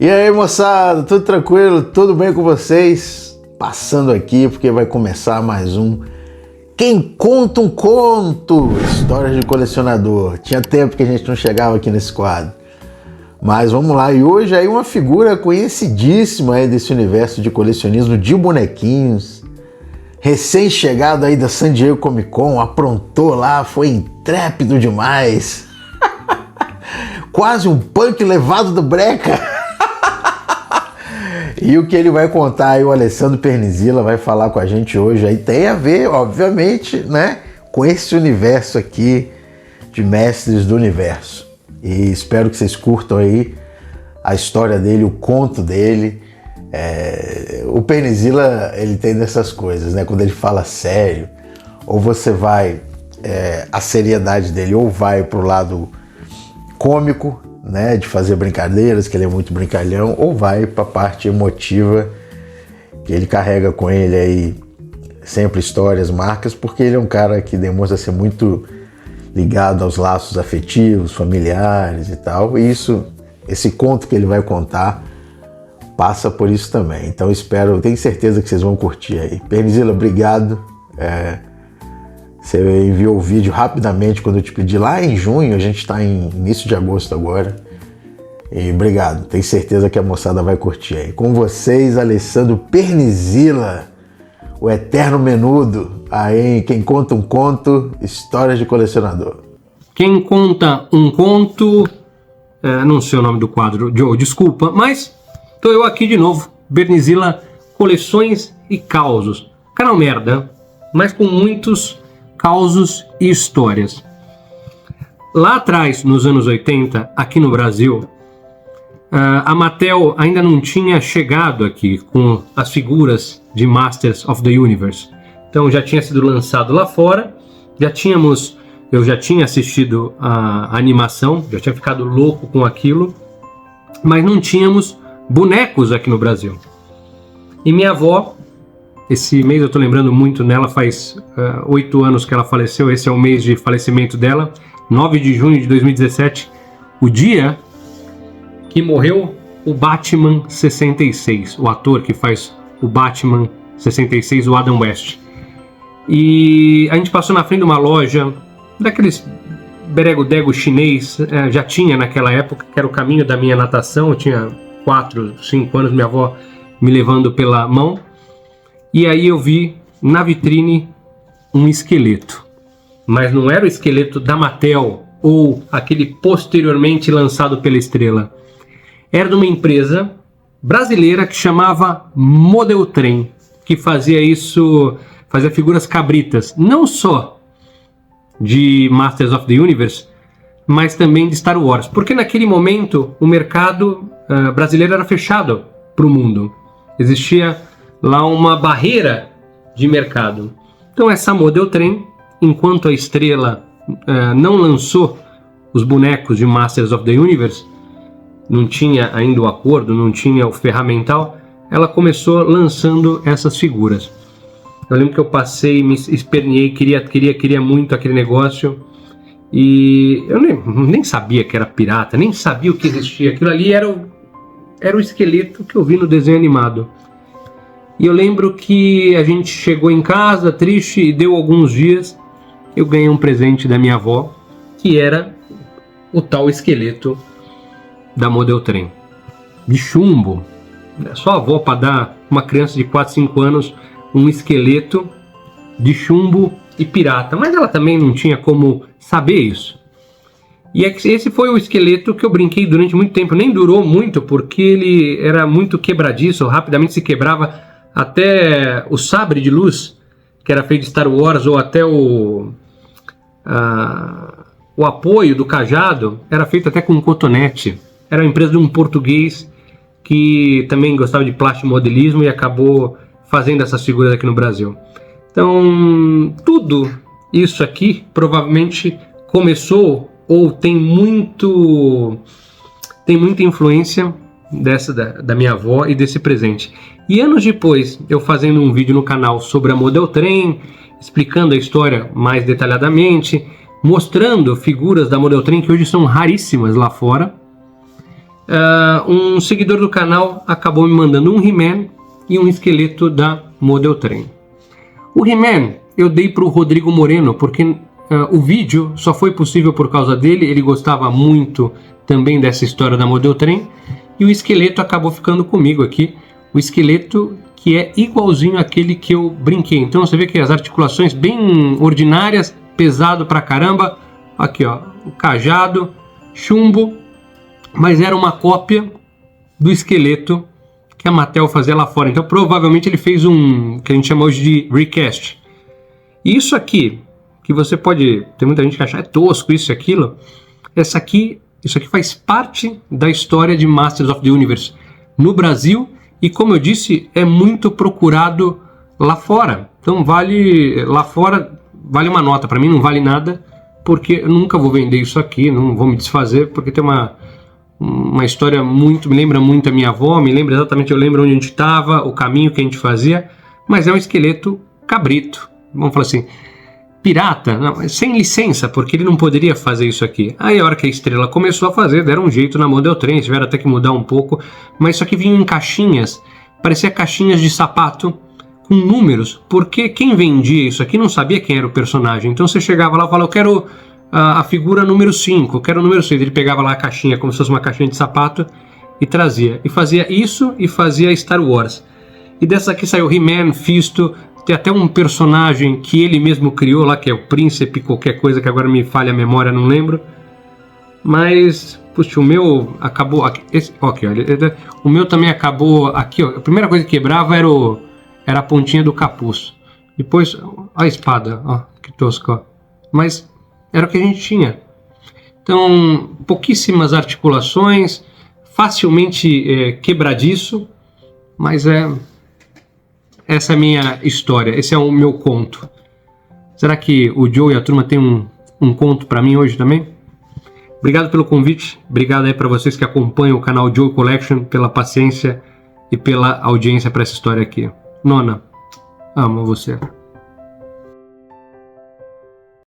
E aí, moçada, tudo tranquilo? Tudo bem com vocês? Passando aqui porque vai começar mais um Quem Conta um Conto, histórias de colecionador. Tinha tempo que a gente não chegava aqui nesse quadro. Mas vamos lá, e hoje aí uma figura conhecidíssima aí desse universo de colecionismo de bonequinhos. Recém-chegado aí da San Diego Comic Con, aprontou lá, foi intrépido demais. Quase um punk levado do breca. E o que ele vai contar aí, o Alessandro Pernizilla vai falar com a gente hoje aí, tem a ver, obviamente, né, com esse universo aqui de Mestres do Universo. E espero que vocês curtam aí a história dele, o conto dele. O Pernizilla, ele tem dessas coisas, né, quando ele fala sério, ou você vai, a seriedade dele ou vai pro lado cômico, né, de fazer brincadeiras, que ele é muito brincalhão, ou vai para a parte emotiva, que ele carrega com ele aí sempre histórias, marcas, porque ele é um cara que demonstra ser muito ligado aos laços afetivos, familiares e tal, e esse conto que ele vai contar passa por isso também. Então tenho certeza que vocês vão curtir aí. Pernizilla, obrigado. Você enviou o vídeo rapidamente quando eu te pedi lá em junho, a gente está em início de agosto agora. E obrigado, tenho certeza que a moçada vai curtir aí. Com vocês, Alessandro Pernizilla, o eterno menudo, aí em Quem Conta um Conto, histórias de colecionador. Quem Conta um Conto, não sei o nome do quadro, Joe, desculpa, mas tô eu aqui de novo, Pernizilla, coleções e causos. Canal merda, mas com muitos causos e histórias. Lá atrás, nos anos 80, aqui no Brasil, a Mattel ainda não tinha chegado aqui com as figuras de Masters of the Universe. Então já tinha sido lançado lá fora, eu já tinha assistido a animação, já tinha ficado louco com aquilo, mas não tínhamos bonecos aqui no Brasil. E minha avó, esse mês eu tô lembrando muito nela, faz 8 anos que ela faleceu, esse é o mês de falecimento dela, 9 de junho de 2017, o dia que morreu o Batman 66, o ator que faz o Batman 66, o Adam West. E a gente passou na frente de uma loja, daqueles berego-dego chinês, já tinha naquela época, que era o caminho da minha natação, eu tinha 4, 5 anos, minha avó me levando pela mão. E aí eu vi na vitrine um esqueleto, mas não era o esqueleto da Mattel ou aquele posteriormente lançado pela Estrela. Era de uma empresa brasileira que chamava Model Train, que fazia figuras cabritas, não só de Masters of the Universe, mas também de Star Wars, porque naquele momento o mercado brasileiro era fechado para o mundo, existia lá uma barreira de mercado. Então essa Model Train, enquanto a Estrela não lançou os bonecos de Masters of the Universe, não tinha ainda o acordo, não tinha o ferramental, ela começou lançando essas figuras. Eu lembro que eu passei, me esperneei, queria muito aquele negócio, e eu nem sabia que era pirata, nem sabia o que existia. Aquilo ali era o esqueleto que eu vi no desenho animado. E eu lembro que a gente chegou em casa triste e deu alguns dias, eu ganhei um presente da minha avó, que era o tal esqueleto da Model Train, de chumbo. Só a avó para dar uma criança de 4, 5 anos um esqueleto de chumbo e pirata, mas ela também não tinha como saber isso. E esse foi o esqueleto que eu brinquei durante muito tempo, nem durou muito porque ele era muito quebradiço, rapidamente se quebrava. Até o sabre de luz, que era feito de Star Wars, ou até o apoio do cajado, era feito até com cotonete. Era uma empresa de um português que também gostava de plastimodelismo e acabou fazendo essas figuras aqui no Brasil. Então, tudo isso aqui provavelmente começou ou tem muita influência da minha avó e desse presente. E anos depois, eu fazendo um vídeo no canal sobre a Model Train, explicando a história mais detalhadamente, mostrando figuras da Model Train que hoje são raríssimas lá fora, um seguidor do canal acabou me mandando um He-Man e um esqueleto da Model Train. O He-Man eu dei para o Rodrigo Moreno, porque o vídeo só foi possível por causa dele, ele gostava muito também dessa história da Model Train, e o esqueleto acabou ficando comigo aqui, o esqueleto que é igualzinho àquele que eu brinquei. Então você vê que as articulações bem ordinárias, pesado pra caramba, aqui ó, o cajado, chumbo, mas era uma cópia do esqueleto que a Mattel fazia lá fora. Então provavelmente ele fez um que a gente chama hoje de recast. E isso aqui, que você pode, tem muita gente que acha é tosco isso e aquilo, isso aqui faz parte da história de Masters of the Universe no Brasil, e como eu disse, é muito procurado lá fora. Então lá fora vale uma nota, para mim não vale nada, porque eu nunca vou vender isso aqui, não vou me desfazer, porque tem uma história muito, me lembra muito a minha avó, me lembra exatamente, eu lembro onde a gente estava, o caminho que a gente fazia, mas é um esqueleto cabrito, vamos falar assim, pirata, não, sem licença, porque ele não poderia fazer isso aqui. Aí a hora que a Estrela começou a fazer, deram um jeito na Model Train, tiveram até que mudar um pouco, mas isso aqui vinha em caixinhas, parecia caixinhas de sapato com números, porque quem vendia isso aqui não sabia quem era o personagem. Então você chegava lá e falava, eu quero a figura número 5, eu quero o número 6, ele pegava lá a caixinha como se fosse uma caixinha de sapato e trazia, e fazia isso e fazia Star Wars. E dessa aqui saiu He-Man, Fisto. Tem até um personagem que ele mesmo criou lá, que é o Príncipe, qualquer coisa que agora me falha a memória, não lembro. Mas, puxa, o meu acabou aqui. Ok, olha, o meu também acabou aqui, ó. A primeira coisa que quebrava era a pontinha do capuz. Depois, a espada, ó, que tosco, ó. Mas era o que a gente tinha. Então, pouquíssimas articulações, facilmente quebradiço, mas essa é a minha história, esse é o meu conto. Será que o Joe e a turma tem um conto para mim hoje também? Obrigado pelo convite, obrigado aí para vocês que acompanham o canal Joe Collection, pela paciência e pela audiência para essa história aqui. Nona, amo você.